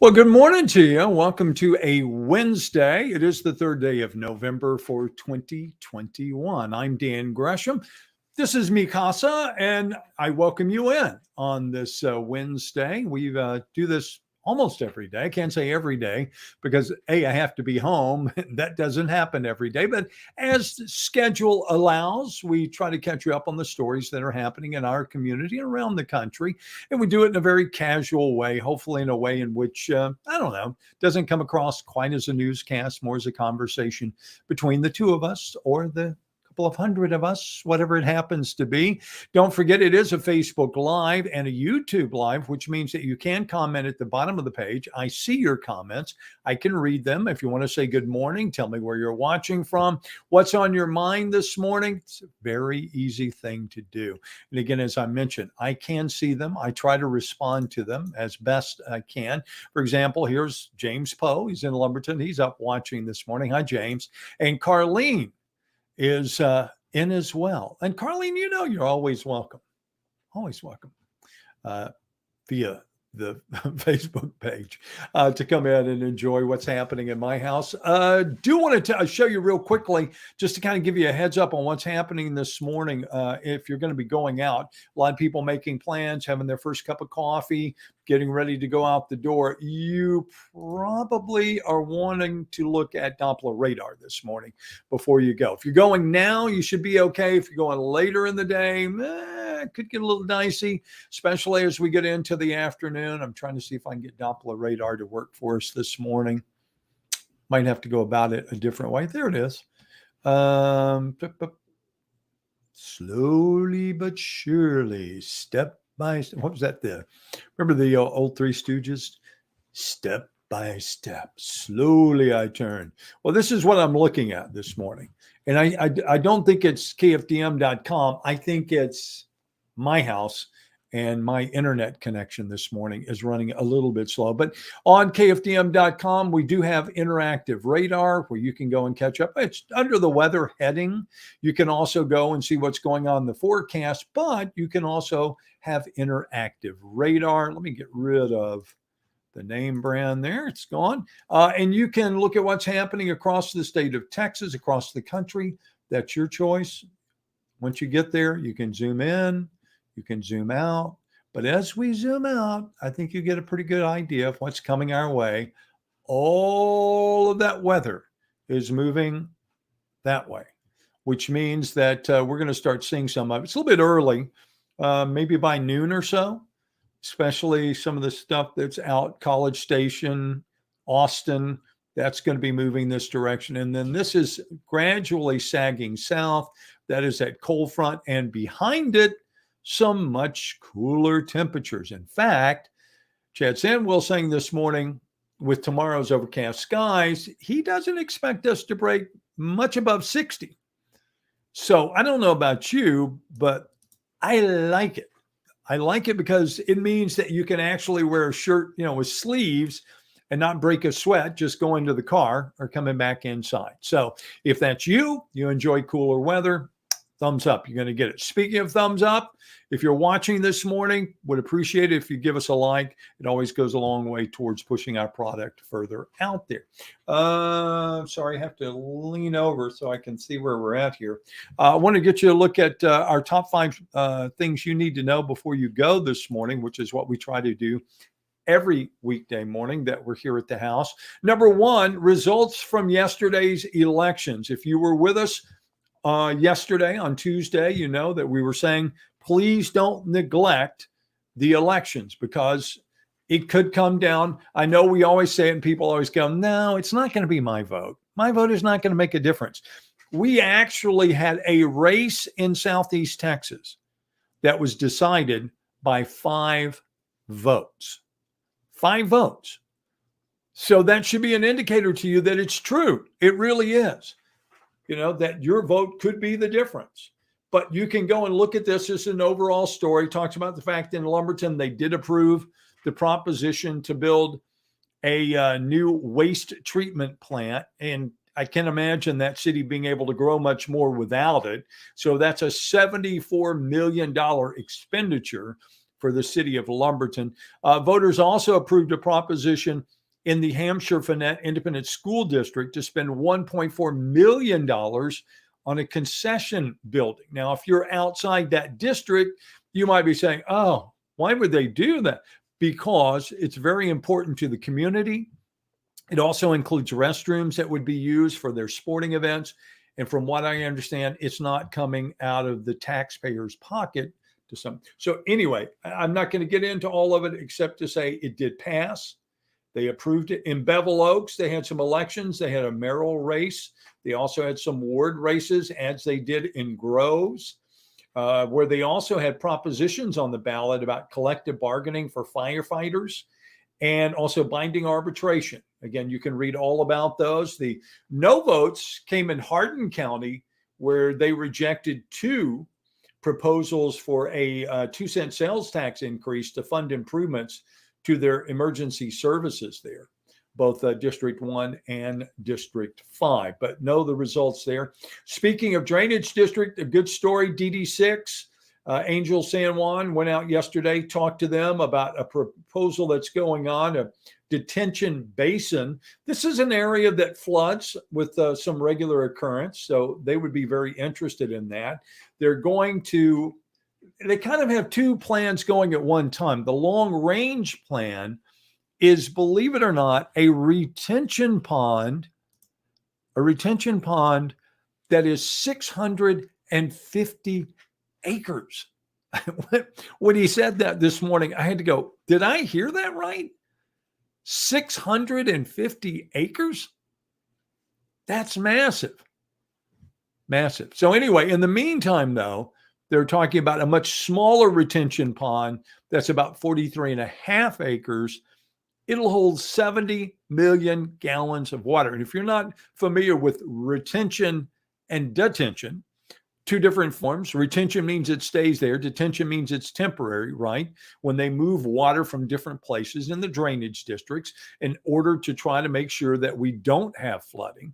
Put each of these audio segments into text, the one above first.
Well, good morning to you. Welcome to a Wednesday. It is the third day of November for 2021. I'm Dan Gresham. This is Mikasa, and I welcome you in on this Wednesday. We do this almost every day. I can't say every day because I have to be home. That doesn't happen every day. But as the schedule allows, we try to catch you up on the stories that are happening in our community and around the country. And we do it in a very casual way, hopefully in a way in which, I don't know, doesn't come across quite as a newscast, more as a conversation between the two of us or the couple of hundred of us, whatever it happens to be. Don't forget, it is a Facebook Live and a YouTube Live, which means that you can comment at the bottom of the page. I see your comments. I can read them. If you want to say good morning, tell me where you're watching from, what's on your mind this morning. It's a very easy thing to do. And again, as I mentioned, I can see them. I try to respond to them as best I can. For example, here's James Poe. He's in Lumberton. He's up watching this morning. Hi, James. And Carlene is in as well. And Carlene, you know, you're always welcome via the Facebook page to come in and enjoy what's happening in my house. Do want to show you real quickly, just to kind of give you a heads up on what's happening this morning. If you're going to be going out, a lot of people making plans, having their first cup of coffee, getting ready to go out the door. You probably are wanting to look at Doppler radar this morning before you go. If you're going now, you should be okay. If you're going later in the day, it could get a little dicey, especially as we get into the afternoon. I'm trying to see if I can get Doppler radar to work for us this morning. Might have to go about it a different way. There it is. Slowly but surely, step by step. What was that? Remember the old Three Stooges? Step by step, slowly I turn. Well, this is what I'm looking at this morning. And I don't think it's kfdm.com. I think it's my house, and my internet connection this morning is running a little bit slow. But on kfdm.com, we do have interactive radar where you can go and catch up. It's under the weather heading. You can also go and see what's going on in the forecast, but you can also have interactive radar. Let me get rid of the name brand there. It's gone. And you can look at what's happening across the state of Texas, across the country. That's your choice. Once you get there, you can zoom in. You can zoom out, but as we zoom out, I think you get a pretty good idea of what's coming our way. All of that weather is moving that way, which means that we're going to start seeing some of it. It's a little bit early, maybe by noon or so, especially some of the stuff that's out College Station, Austin. That's going to be moving this direction. And then this is gradually sagging south. That is that cold front, and behind it, some much cooler temperatures. In fact, Chad Sandwell saying this morning, with tomorrow's overcast skies, he doesn't expect us to break much above 60. So I don't know about you, but I like it. I like it because it means that you can actually wear a shirt, with sleeves and not break a sweat just going to the car or coming back inside. So if that's you enjoy cooler weather, thumbs up. You're going to get it. Speaking of thumbs up, if you're watching this morning, would appreciate it if you give us a like. It always goes a long way towards pushing our product further out there. Sorry, I have to lean over so I can see where we're at here. I want to get you a look at our top 5 things you need to know before you go this morning, which is what we try to do every weekday morning that we're here at the house. Number 1, results from yesterday's elections. If you were with us yesterday on Tuesday, you know that we were saying, please don't neglect the elections because it could come down. I know we always say it and people always go, no, it's not going to be my vote. My vote is not going to make a difference. We actually had a race in Southeast Texas that was decided by 5 votes. 5 votes. So that should be an indicator to you that it's true. It really is. That your vote could be the difference. But you can go and look at this as an overall story. Talks about the fact in Lumberton, they did approve the proposition to build a new waste treatment plant. And I can imagine that city being able to grow much more without it. So that's a $74 million expenditure for the city of Lumberton. Voters also approved a proposition in the Hampshire-Fannett Independent School District to spend $1.4 million on a concession building. Now, if you're outside that district, you might be saying, oh, why would they do that? Because it's very important to the community. It also includes restrooms that would be used for their sporting events. And from what I understand, it's not coming out of the taxpayer's pocket to some. So anyway, I'm not going to get into all of it except to say it did pass. They approved it. In Bevel Oaks, they had some elections. They had a mayoral race. They also had some ward races, as they did in Groves, where they also had propositions on the ballot about collective bargaining for firefighters and also binding arbitration. Again, you can read all about those. The no votes came in Hardin County, where they rejected two proposals for a 2-cent sales tax increase to fund improvements to their emergency services there, both District 1 and District 5. But no, the results there. Speaking of drainage district, a good story, DD6. Angel San Juan went out yesterday, talked to them about a proposal that's going on, a detention basin. This is an area that floods with some regular occurrence, so they would be very interested in that. They kind of have two plans going at one time. The long range plan is, believe it or not, a retention pond that is 650 acres. When he said that this morning, I had to go, did I hear that right? 650 acres? That's massive. Massive. So anyway, in the meantime, though, they're talking about a much smaller retention pond that's about 43 and a half acres. It'll hold 70 million gallons of water. And if you're not familiar with retention and detention, two different forms. Retention means it stays there. Detention means it's temporary, right? When they move water from different places in the drainage districts in order to try to make sure that we don't have flooding,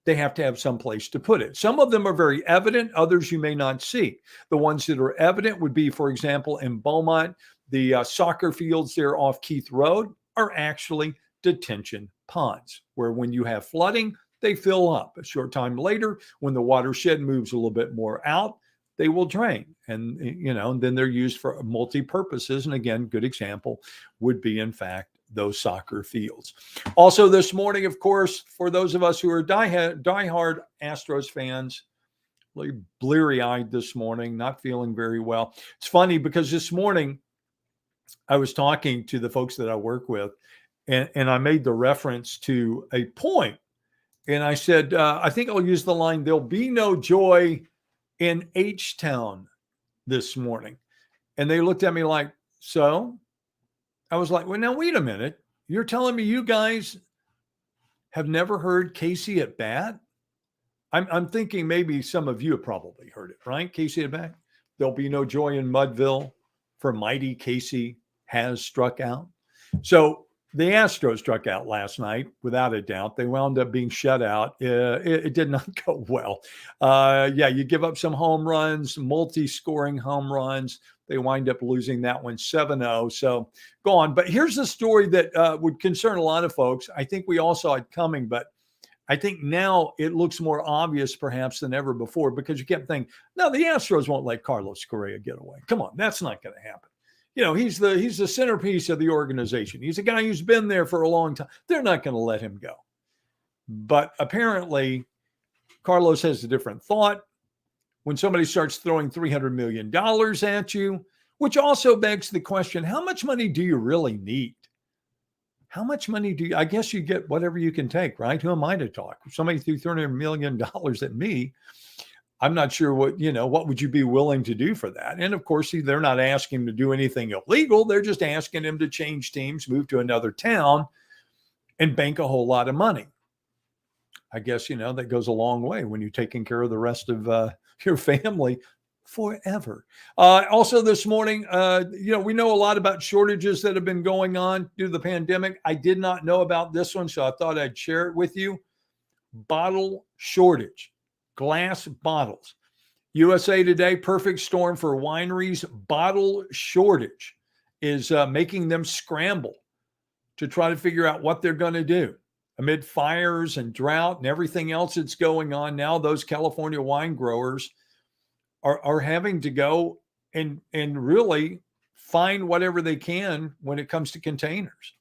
they have to have some place to put it. Some of them are very evident. Others you may not see. The ones that are evident would be, for example, in Beaumont, the soccer fields there off Keith Road are actually detention ponds, where when you have flooding, they fill up. A short time later, when the watershed moves a little bit more out, they will drain. And, and then they're used for multi-purposes. And again, good example would be, in fact, those soccer fields. Also this morning, of course, for those of us who are diehard Astros fans, really bleary-eyed this morning, not feeling very well. It's funny because this morning I was talking to the folks that I work with, and I made the reference to a point. And I said, I think I'll use the line, there'll be no joy in H-Town this morning. And they looked at me like, so? I was like, well, now, wait a minute. You're telling me you guys have never heard Casey at bat? I'm thinking maybe some of you have probably heard it, right? Casey at bat. There'll be no joy in Mudville, for mighty Casey has struck out. So the Astros struck out last night, without a doubt. They wound up being shut out. It did not go well. You give up some home runs, multi-scoring home runs. They wind up losing that one 7-0. So go on. But here's the story that would concern a lot of folks. I think we all saw it coming, but I think now it looks more obvious perhaps than ever before, because you kept thinking, no, the Astros won't let Carlos Correa get away. Come on, that's not going to happen. He's the centerpiece of the organization. He's a guy who's been there for a long time. They're not going to let him go. But apparently, Carlos has a different thought. When somebody starts throwing $300 million at you, which also begs the question, how much money do you really need? How much money do you, I guess you get whatever you can take, right? Who am I to talk? If somebody threw $300 million at me, I'm not sure what would you be willing to do for that? And of course, they're not asking him to do anything illegal. They're just asking him to change teams, move to another town, and bank a whole lot of money. I guess, that goes a long way when you're taking care of the rest of your family forever. Also this morning, we know a lot about shortages that have been going on due to the pandemic. I did not know about this one, so I thought I'd share it with you. Bottle shortage. Glass bottles. USA Today, perfect storm for wineries. Bottle shortage is making them scramble to try to figure out what they're going to do. Amid fires and drought and everything else that's going on now, those California wine growers are having to go and really find whatever they can when it comes to containers.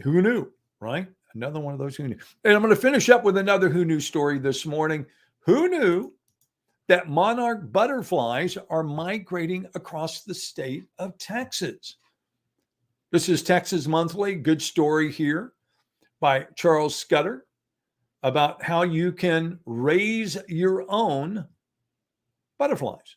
Who knew, right? Another one of those who knew. And I'm going to finish up with another who knew story this morning. Who knew that monarch butterflies are migrating across the state of Texas? This is Texas Monthly. Good story here by Charles Scudder about how you can raise your own butterflies.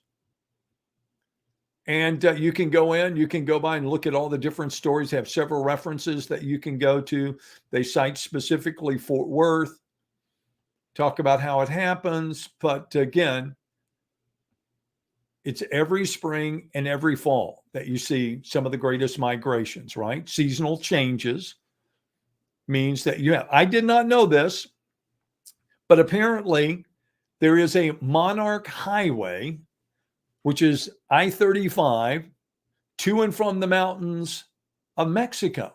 And you can go by and look at all the different stories. They have several references that you can go to. They cite specifically Fort Worth, talk about how it happens. But again, it's every spring and every fall that you see some of the greatest migrations, right? Seasonal changes means that I did not know this, but apparently there is a monarch highway, which is I-35 to and from the mountains of Mexico.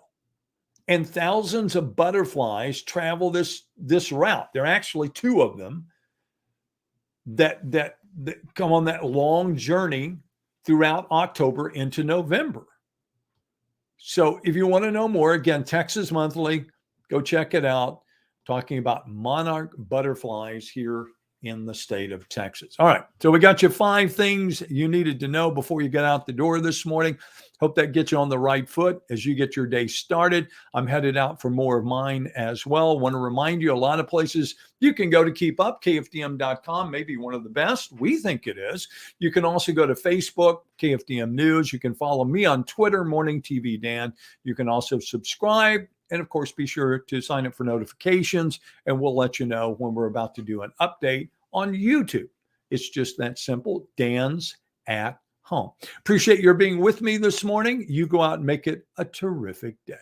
And thousands of butterflies travel this route. There are actually two of them that come on that long journey throughout October into November. So if you want to know more, again, Texas Monthly, go check it out, talking about monarch butterflies here in the state of Texas. All right, so we got you 5 things you needed to know before you get out the door this morning. Hope that gets you on the right foot as you get your day started. I'm headed out for more of mine as well. Want to remind you, a lot of places you can go to keep up, KFDM.com, maybe one of the best. We think it is. You can also go to Facebook, KFDM News. You can follow me on Twitter, Morning TV Dan. You can also subscribe. And of course, be sure to sign up for notifications, and we'll let you know when we're about to do an update on YouTube. It's just that simple. Dan's at Home. Appreciate your being with me this morning. You go out and make it a terrific day.